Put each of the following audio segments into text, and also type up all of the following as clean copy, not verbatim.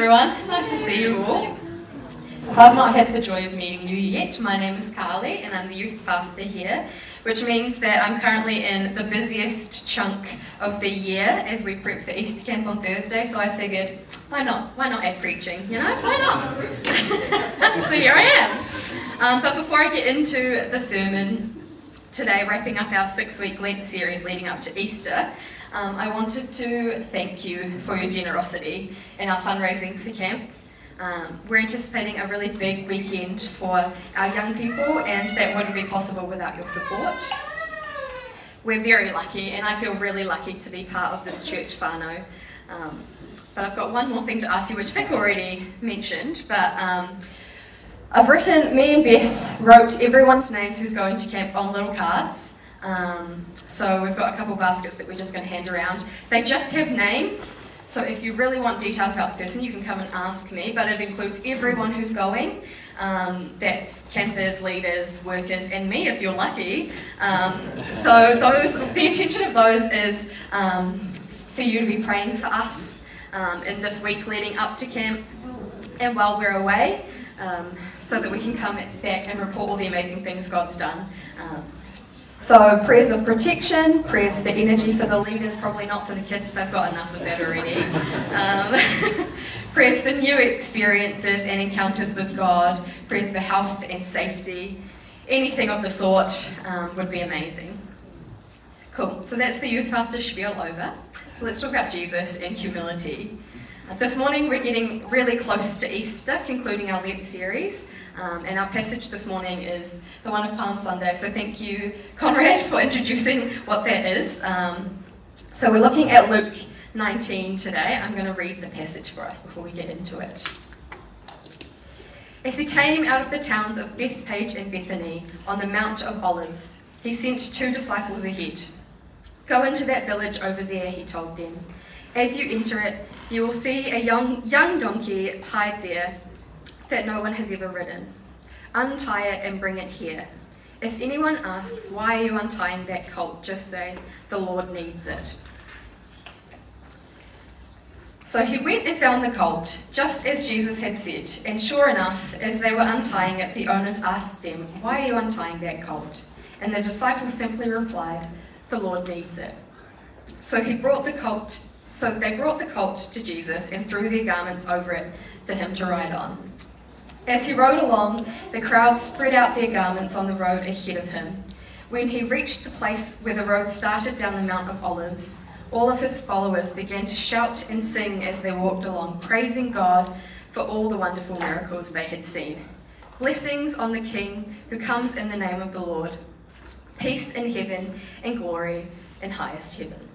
everyone, nice to see you all. If I've not had the joy of meeting you yet, my name is Carly and I'm the youth pastor here, which means that I'm currently in the busiest chunk of the year as we prep for Easter camp on Thursday, so I figured, why not add preaching, why not? So here I am. But before I get into the sermon today, wrapping up our 6-week Lent series leading up to Easter, I wanted to thank you for your generosity in our fundraising for camp. We're anticipating a really big weekend for our young people, and that wouldn't be possible without your support. We're very lucky, and I feel really lucky to be part of this church whānau. But I've got one more thing to ask you, which Vic already mentioned, but me and Beth wrote everyone's names who's going to camp on little cards. So we've got a couple baskets that we're just going to hand around. They just have names, so if you really want details about the person, you can come and ask me, but it includes everyone who's going. That's campers, leaders, workers, and me if you're lucky. So the intention of those is for you to be praying for us in this week leading up to camp and while we're away, so that we can come back and report all the amazing things God's done. So prayers of protection, prayers for energy for the leaders, probably not for the kids, they've got enough of that already. Prayers for new experiences and encounters with God, prayers for health and safety, anything of the sort would be amazing. Cool, so that's the youth pastor spiel over. So let's talk about Jesus and humility. This morning we're getting really close to Easter, concluding our Lent series. And our passage this morning is the one of Palm Sunday, so thank you, Conrad, for introducing what that is. So we're looking at Luke 19 today. I'm going to read the passage for us before we get into it. As he came out of the towns of Bethpage and Bethany on the Mount of Olives, he sent 2 disciples ahead. Go into that village over there, he told them. As you enter it, you will see a young donkey tied there that no one has ever ridden. Untie it and bring it here. If anyone asks, why are you untying that colt, just say, the Lord needs it. So he went and found the colt, just as Jesus had said, and sure enough, as they were untying it, the owners asked them, why are you untying that colt? And the disciples simply replied, the Lord needs it. So they brought the colt to Jesus and threw their garments over it for him to ride on. As he rode along, the crowd spread out their garments on the road ahead of him. When he reached the place where the road started down the Mount of Olives, all of his followers began to shout and sing as they walked along, praising God for all the wonderful miracles they had seen. Blessings on the King who comes in the name of the Lord. Peace in heaven and glory in highest heaven.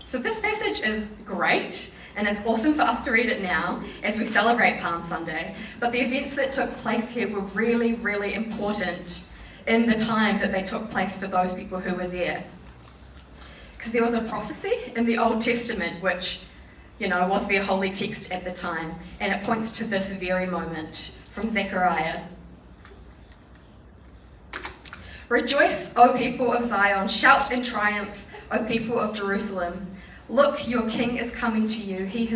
So this passage is great. And it's awesome for us to read it now as we celebrate Palm Sunday. But the events that took place here were really, really important in the time that they took place for those people who were there. Because there was a prophecy in the Old Testament which, was their holy text at the time. And it points to this very moment from Zechariah. Rejoice, O people of Zion. Shout in triumph, O people of Jerusalem. Look, your king is coming to you. He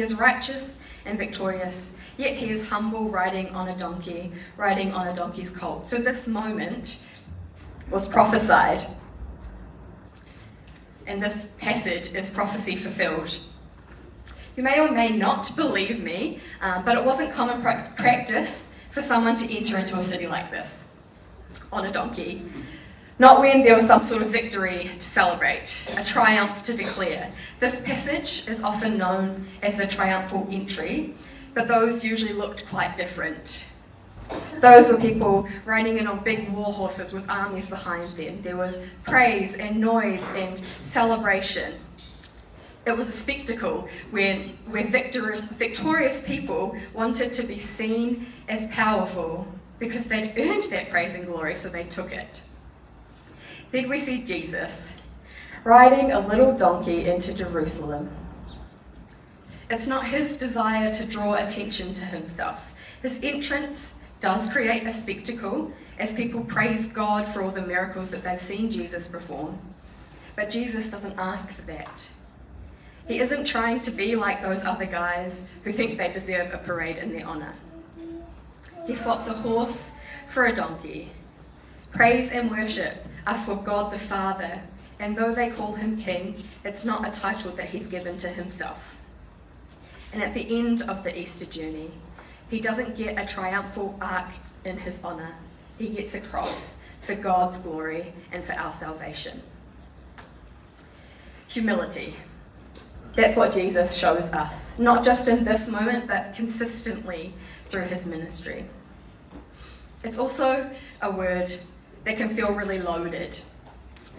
is righteous and victorious, yet he is humble, riding on a donkey's colt. So this moment was prophesied. And this passage is prophecy fulfilled. You may or may not believe me, but it wasn't common practice for someone to enter into a city like this on a donkey. Not when there was some sort of victory to celebrate, a triumph to declare. This passage is often known as the triumphal entry, but those usually looked quite different. Those were people riding in on big war horses with armies behind them. There was praise and noise and celebration. It was a spectacle where victorious people wanted to be seen as powerful because they'd earned that praise and glory, so they took it. Then we see Jesus riding a little donkey into Jerusalem. It's not his desire to draw attention to himself. His entrance does create a spectacle as people praise God for all the miracles that they've seen Jesus perform. But Jesus doesn't ask for that. He isn't trying to be like those other guys who think they deserve a parade in their honour. He swaps a horse for a donkey. Praise and worship are for God the Father, and though they call him king, it's not a title that he's given to himself. And at the end of the Easter journey, he doesn't get a triumphal arch in his honour. He gets a cross for God's glory and for our salvation. Humility. That's what Jesus shows us, not just in this moment, but consistently through his ministry. It's also a word that can feel really loaded,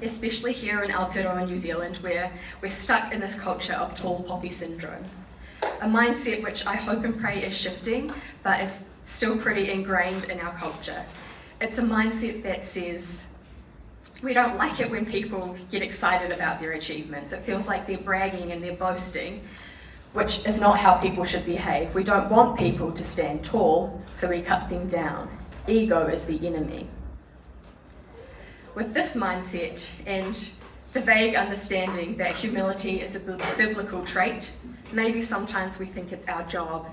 especially here in Aotearoa, New Zealand, where we're stuck in this culture of tall poppy syndrome. A mindset which I hope and pray is shifting, but is still pretty ingrained in our culture. It's a mindset that says, we don't like it when people get excited about their achievements. It feels like they're bragging and they're boasting, which is not how people should behave. We don't want people to stand tall, so we cut them down. Ego is the enemy. With this mindset and the vague understanding that humility is a biblical trait, maybe sometimes we think it's our job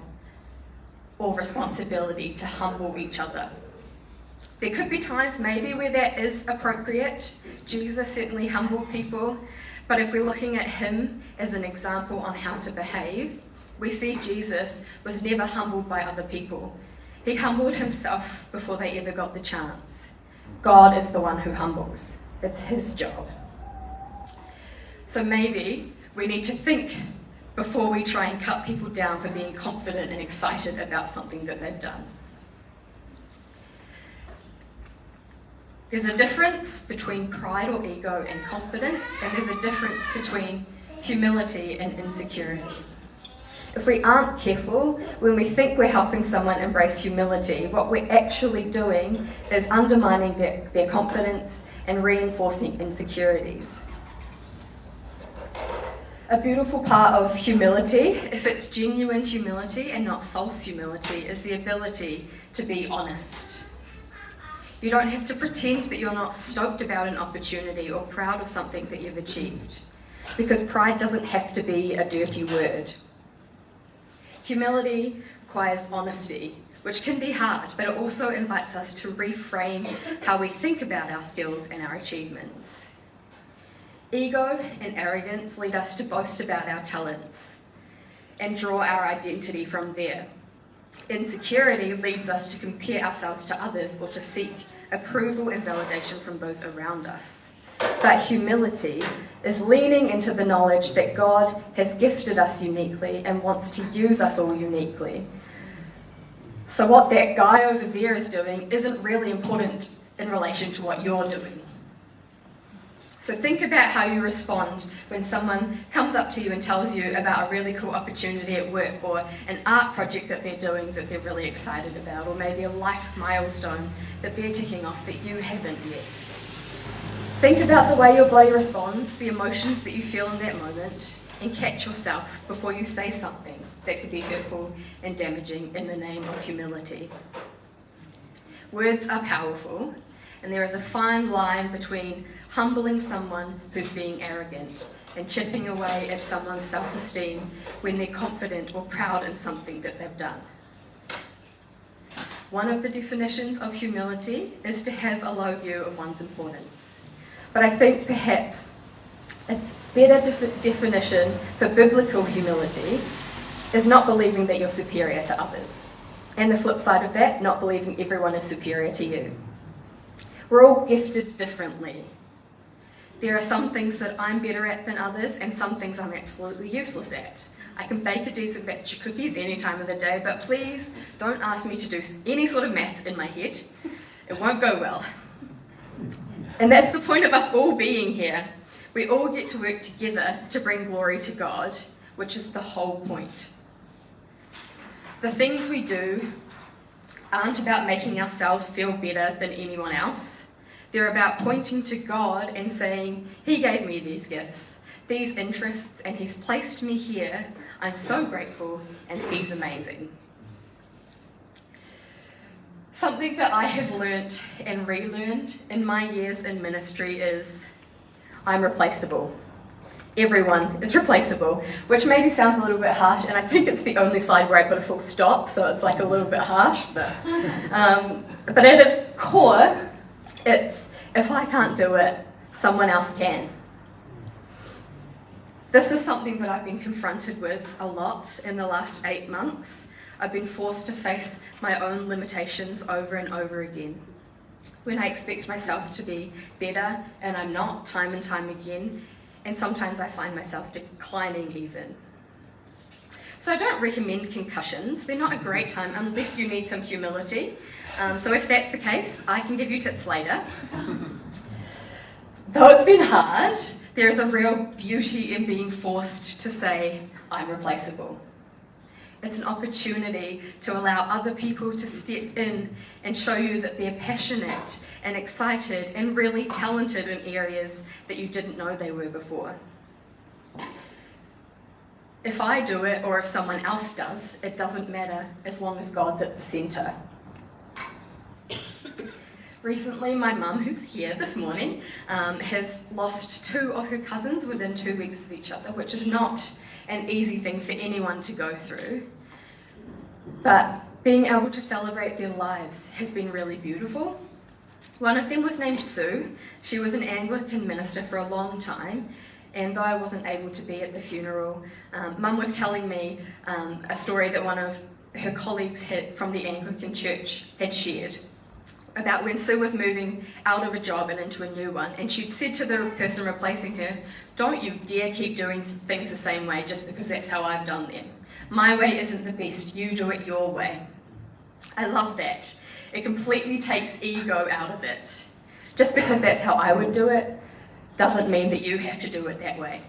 or responsibility to humble each other. There could be times maybe where that is appropriate. Jesus certainly humbled people, but if we're looking at him as an example on how to behave, we see Jesus was never humbled by other people. He humbled himself before they ever got the chance. God is the one who humbles. It's his job. So maybe we need to think before we try and cut people down for being confident and excited about something that they've done. There's a difference between pride or ego and confidence, and there's a difference between humility and insecurity. If we aren't careful, when we think we're helping someone embrace humility, what we're actually doing is undermining their confidence and reinforcing insecurities. A beautiful part of humility, if it's genuine humility and not false humility, is the ability to be honest. You don't have to pretend that you're not stoked about an opportunity or proud of something that you've achieved, because pride doesn't have to be a dirty word. Humility requires honesty, which can be hard, but it also invites us to reframe how we think about our skills and our achievements. Ego and arrogance lead us to boast about our talents and draw our identity from there. Insecurity leads us to compare ourselves to others or to seek approval and validation from those around us. But humility is leaning into the knowledge that God has gifted us uniquely and wants to use us all uniquely. So what that guy over there is doing isn't really important in relation to what you're doing. So think about how you respond when someone comes up to you and tells you about a really cool opportunity at work, or an art project that they're doing that they're really excited about, or maybe a life milestone that they're ticking off that you haven't yet. Think about the way your body responds, the emotions that you feel in that moment, and catch yourself before you say something that could be hurtful and damaging in the name of humility. Words are powerful, and there is a fine line between humbling someone who's being arrogant and chipping away at someone's self-esteem when they're confident or proud in something that they've done. One of the definitions of humility is to have a low view of one's importance. But I think perhaps a better definition for biblical humility is not believing that you're superior to others. And the flip side of that, not believing everyone is superior to you. We're all gifted differently. There are some things that I'm better at than others, and some things I'm absolutely useless at. I can bake a decent batch of cookies any time of the day, but please don't ask me to do any sort of maths in my head. It won't go well. And that's the point of us all being here. We all get to work together to bring glory to God, which is the whole point. The things we do aren't about making ourselves feel better than anyone else. They're about pointing to God and saying, He gave me these gifts, these interests, and He's placed me here. I'm so grateful, and He's amazing. Something that I have learnt and relearned in my years in ministry is I'm replaceable. Everyone is replaceable, which maybe sounds a little bit harsh, and I think it's the only slide where I put a full stop, so it's like a little bit harsh, but at its core, it's if I can't do it, someone else can. This is something that I've been confronted with a lot in the last 8 months. I've been forced to face my own limitations over and over again. When I expect myself to be better, and I'm not, time and time again, and sometimes I find myself declining even. So I don't recommend concussions. They're not a great time unless you need some humility. So if that's the case, I can give you tips later. Though it's been hard, there is a real beauty in being forced to say, I'm replaceable. It's an opportunity to allow other people to step in and show you that they're passionate and excited and really talented in areas that you didn't know they were before. If I do it or if someone else does, it doesn't matter as long as God's at the centre. Recently, my mum, who's here this morning, has lost 2 of her cousins within 2 weeks of each other, which is not an easy thing for anyone to go through. But being able to celebrate their lives has been really beautiful. One of them was named Sue. She was an Anglican minister for a long time, and though I wasn't able to be at the funeral, Mum was telling me a story that one of her colleagues from the Anglican Church had shared about when Sue was moving out of a job and into a new one, and she'd said to the person replacing her, "Don't you dare keep doing things the same way just because that's how I've done them. My way isn't the best, you do it your way." I love that. It completely takes ego out of it. Just because that's how I would do it doesn't mean that you have to do it that way.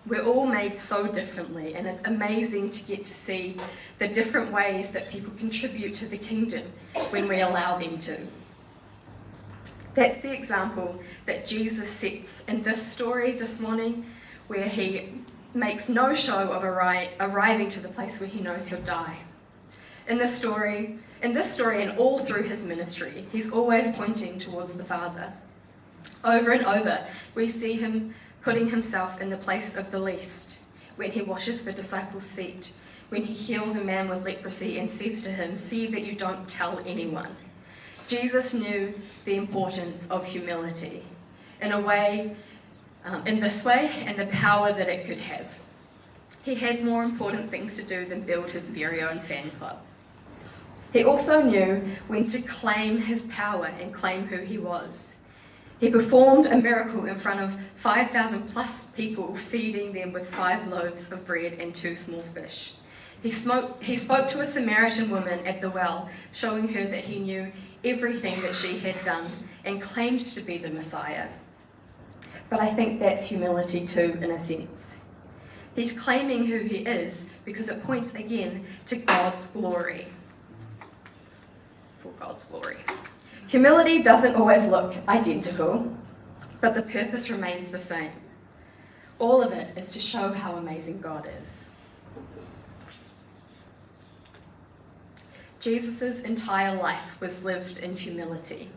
We're all made so differently, and it's amazing to get to see the different ways that people contribute to the kingdom when we allow them to. That's the example that Jesus sets in this story this morning, where he makes no show of arriving to the place where he knows he'll die. In this story and all through his ministry, he's always pointing towards the Father. Over and over, we see him putting himself in the place of the least, when he washes the disciples' feet, when he heals a man with leprosy and says to him, "See that you don't tell anyone." Jesus knew the importance of humility in this way, and the power that it could have. He had more important things to do than build his very own fan club. He also knew when to claim his power and claim who he was. He performed a miracle in front of 5,000 plus people, feeding them with 5 loaves of bread and 2 small fish. He spoke to a Samaritan woman at the well, showing her that he knew everything that she had done and claimed to be the Messiah. But I think that's humility too, in a sense. He's claiming who he is because it points again to God's glory. For God's glory. Humility doesn't always look identical, but the purpose remains the same. All of it is to show how amazing God is. Jesus' entire life was lived in humility.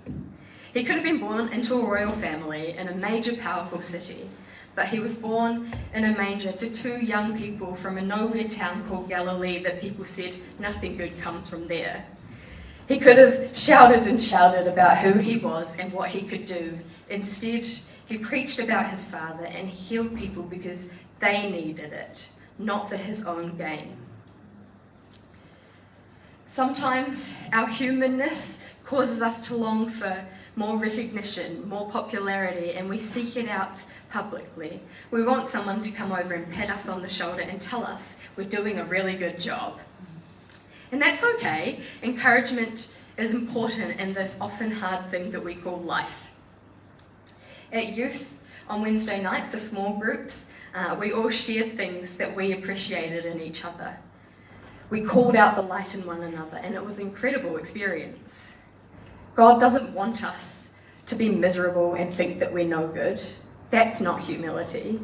He could have been born into a royal family in a major, powerful city, but he was born in a manger to 2 young people from a nowhere town called Galilee that people said nothing good comes from there. He could have shouted and shouted about who he was and what he could do. Instead, he preached about his Father and healed people because they needed it, not for his own gain. Sometimes our humanness causes us to long for more recognition, more popularity, and we seek it out publicly. We want someone to come over and pat us on the shoulder and tell us we're doing a really good job. And that's okay. Encouragement is important in this often hard thing that we call life. At youth, on Wednesday night for small groups, we all shared things that we appreciated in each other. We called out the light in one another, and it was an incredible experience. God doesn't want us to be miserable and think that we're no good. That's not humility.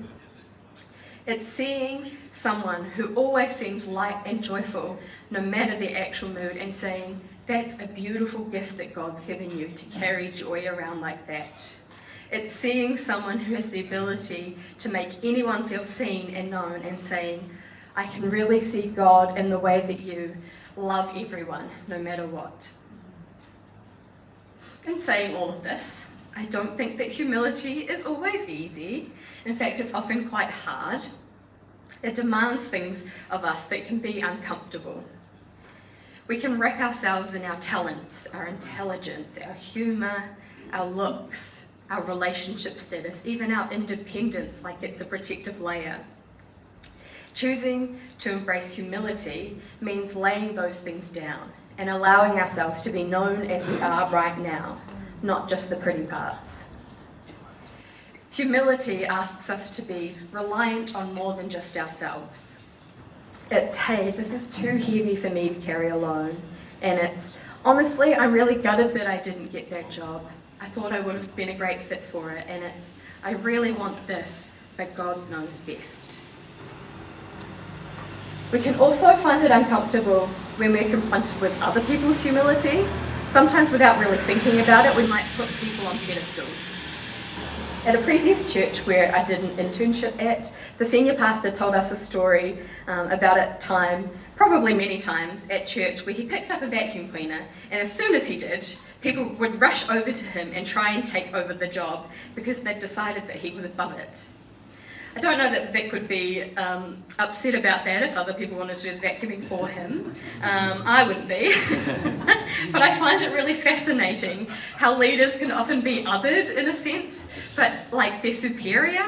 It's seeing someone who always seems light and joyful, no matter their actual mood, and saying, "That's a beautiful gift that God's given you, to carry joy around like that." It's seeing someone who has the ability to make anyone feel seen and known and saying, I can really see God in the way that you love everyone, no matter what. In saying all of this, I don't think that humility is always easy. In fact, it's often quite hard. It demands things of us that can be uncomfortable. We can wrap ourselves in our talents, our intelligence, our humour, our looks, our relationship status, even our independence, like it's a protective layer. Choosing to embrace humility means laying those things down and allowing ourselves to be known as we are right now, not just the pretty parts. Humility asks us to be reliant on more than just ourselves. It's, hey, this is too heavy for me to carry alone. And it's, honestly, I'm really gutted that I didn't get that job. I thought I would have been a great fit for it. And it's, I really want this, but God knows best. We can also find it uncomfortable when we're confronted with other people's humility. Sometimes without really thinking about it, we might put people on pedestals. At a previous church where I did an internship at, the senior pastor told us a story about a time, probably many times, at church where he picked up a vacuum cleaner, and as soon as he did, people would rush over to him and try and take over the job because they'd decided that he was above it. I don't know that Vic would be upset about that if other people wanted to do the vacuuming for him. I wouldn't be. But I find it really fascinating how leaders can often be othered in a sense, but like they're superior.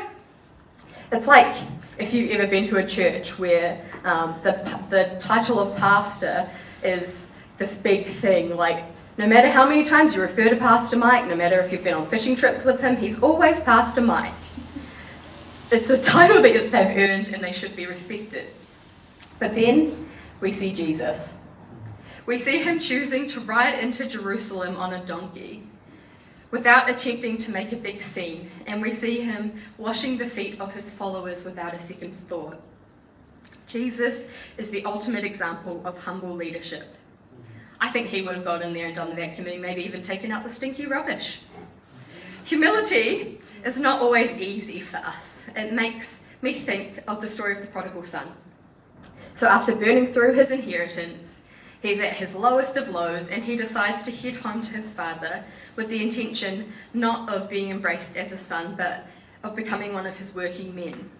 It's like if you've ever been to a church where the title of pastor is this big thing, like no matter how many times you refer to Pastor Mike, no matter if you've been on fishing trips with him, he's always Pastor Mike. It's a title that they've earned and they should be respected. But then we see Jesus. We see him choosing to ride into Jerusalem on a donkey without attempting to make a big scene, and we see him washing the feet of his followers without a second thought. Jesus is the ultimate example of humble leadership. I think he would have gone in there and done the vacuuming, maybe even taken out the stinky rubbish. Humility is not always easy for us. It makes me think of the story of the prodigal son. So after burning through his inheritance, he's at his lowest of lows and he decides to head home to his father with the intention not of being embraced as a son, but of becoming one of his working men.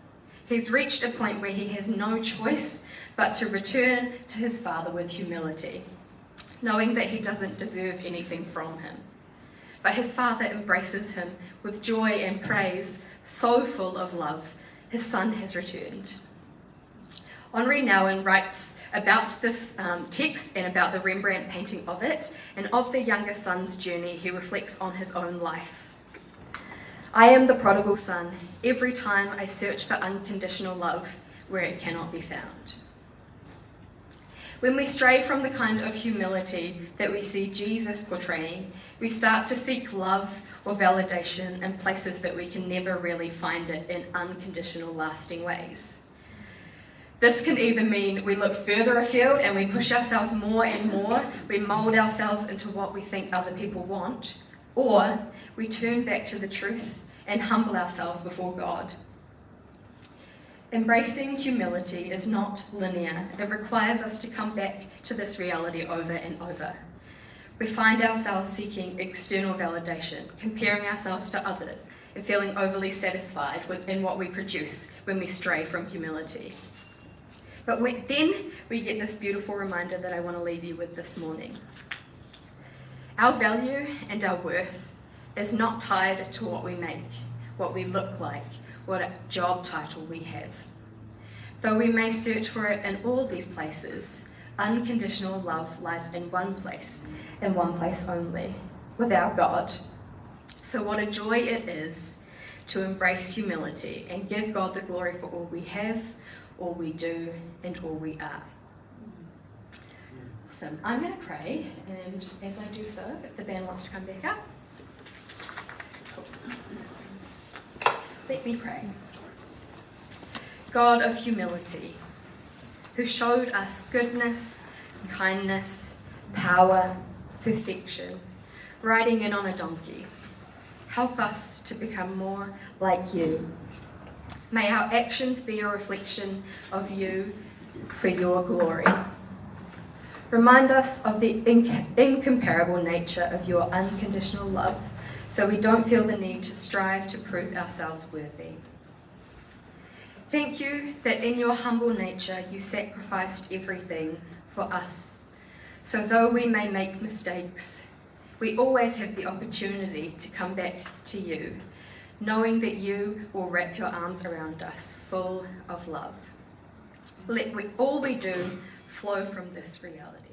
He's reached a point where he has no choice but to return to his father with humility, knowing that he doesn't deserve anything from him. But his father embraces him with joy and praise, so full of love. His son has returned. Henri Nouwen writes about this text and about the Rembrandt painting of it, and of the younger son's journey. He reflects on his own life. I am the prodigal son. Every time I search for unconditional love where it cannot be found. When we stray from the kind of humility that we see Jesus portraying, we start to seek love or validation in places that we can never really find it in unconditional, lasting ways. This can either mean we look further afield and we push ourselves more and more, we mould ourselves into what we think other people want, or we turn back to the truth and humble ourselves before God. Embracing humility is not linear. It requires us to come back to this reality over and over. We find ourselves seeking external validation, comparing ourselves to others, and feeling overly satisfied in what we produce when we stray from humility. But then we get this beautiful reminder that I want to leave you with this morning. Our value and our worth is not tied to what we make, what we look like, what job title we have. Though we may search for it in all these places, unconditional love lies in one place, and one place only, with our God. So what a joy it is to embrace humility and give God the glory for all we have, all we do, and all we are. Awesome. I'm going to pray, and as I do so, if the band wants to come back up. Cool. Let me pray. God of humility, who showed us goodness, kindness, power, perfection, riding in on a donkey, Help us to become more like you. May our actions be a reflection of you for your glory. Remind us of the incomparable nature of your unconditional love, so we don't feel the need to strive to prove ourselves worthy. Thank you that in your humble nature you sacrificed everything for us. So though we may make mistakes, we always have the opportunity to come back to you, knowing that you will wrap your arms around us full of love. Let all we do flow from this reality.